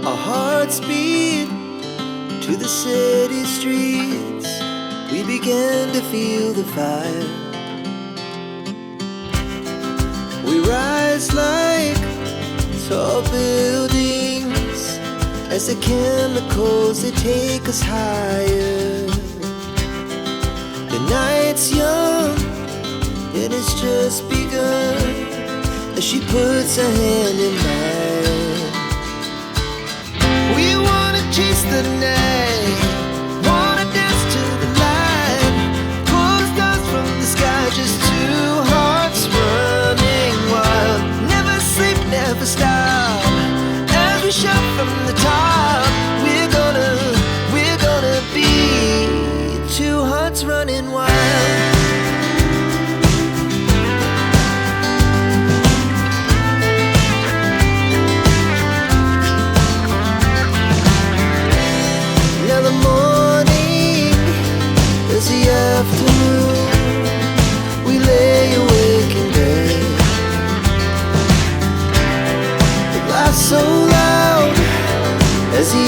Our hearts beat to the city streets. We began to feel the fire. We rise like tall buildings as the chemicals, they take us higher. The night's young and it's just begun as she puts her hand in mine. We wanna chase the night, wanna dance to the light, pull the stars from the sky, just two hearts running wild. Never sleep, never stop, as we shout from the top. We're gonna be two hearts running wild. Afternoon, we lay awake in bed. The laugh so loud as the